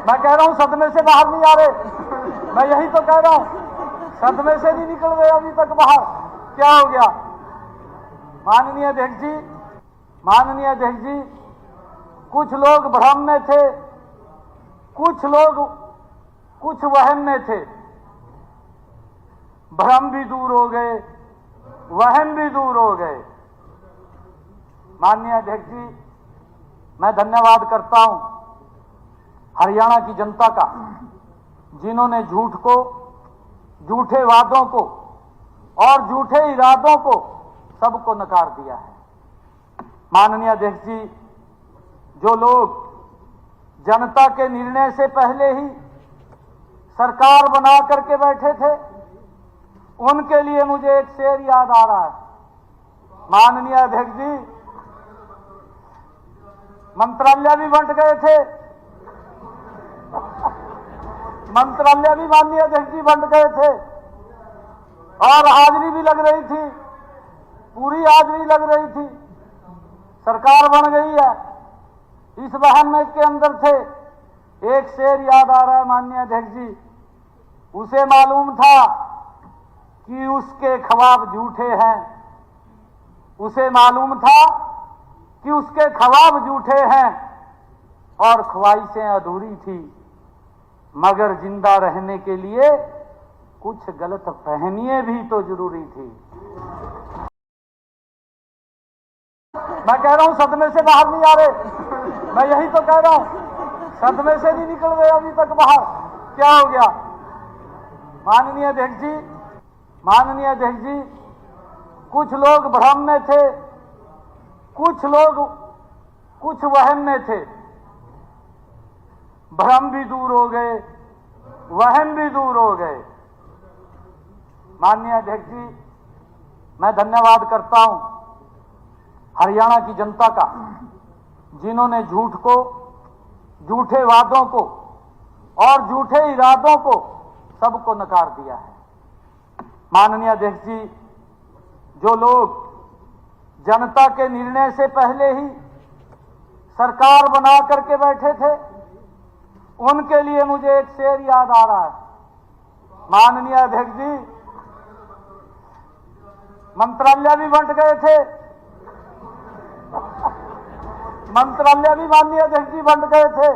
मैं कह रहा हूं सदमे से बाहर नहीं आ रहे। मैं यही तो कह रहा हूं, सदमे से नहीं निकल रहे अभी तक बाहर। क्या हो गया? माननीय अध्यक्ष जी, कुछ लोग भ्रम में थे, कुछ लोग कुछ वहम में थे। भ्रम भी दूर हो गए, वहम भी दूर हो गए। माननीय अध्यक्ष जी, मैं धन्यवाद करता हूं हरियाणा की जनता का, जिन्होंने झूठ को, झूठे वादों को और झूठे इरादों को सबको नकार दिया है। माननीय अध्यक्ष जी, जो लोग जनता के निर्णय से पहले ही सरकार बना करके बैठे थे, उनके लिए मुझे एक शेर याद आ रहा है। माननीय अध्यक्ष जी, मंत्रालय भी बंट गए थे, मंत्रालय भी माननीय अध्यक्ष जी बंट गए थे और हाजिरी भी लग रही थी, पूरी हाजिरी लग रही थी। सरकार बन गई है, इस वहम में के अंदर थे। एक शेर याद आ रहा है माननीय अध्यक्ष जी, उसे मालूम था कि उसके ख्वाब झूठे हैं, उसे मालूम था कि उसके ख्वाब झूठे हैं और ख्वाहिशें अधूरी थी, मगर जिंदा रहने के लिए कुछ गलत फहमियां भी तो जरूरी थी। मैं कह रहा हूं सदमे से बाहर नहीं आ रहे। मैं यही तो कह रहा हूं, सदमे से नहीं निकल रहे अभी तक बाहर। क्या हो गया? माननीय अध्यक्ष जी, कुछ लोग भ्रम में थे, कुछ लोग कुछ वहम में थे। भ्रम भी दूर हो गए, वहम भी दूर हो गए। माननीय अध्यक्ष जी, मैं धन्यवाद करता हूं हरियाणा की जनता का, जिन्होंने झूठ को, झूठे वादों को और झूठे इरादों को सबको नकार दिया है। माननीय अध्यक्ष जी, जो लोग जनता के निर्णय से पहले ही सरकार बना करके बैठे थे, उनके लिए मुझे एक शेर याद आ रहा है। माननीय अध्यक्ष जी, मंत्रालय भी बंट गए थे, मंत्रालय भी माननीय अध्यक्ष जी बंट गए थे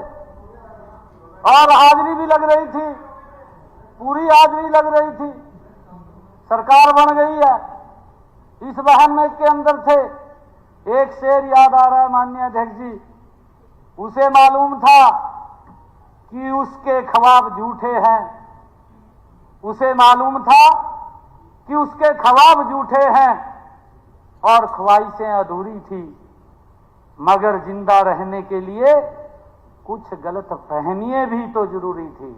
और हाजिरी भी लग रही थी, पूरी हाजिरी लग रही थी। सरकार बन गई है, इस वहम में के अंदर थे। एक शेर याद आ रहा है माननीय अध्यक्ष जी, उसे मालूम था कि उसके ख्वाब झूठे हैं, उसे मालूम था कि उसके ख्वाब झूठे हैं और ख्वाहिशें अधूरी थी, मगर जिंदा रहने के लिए कुछ गलत फहमियां भी तो जरूरी थी।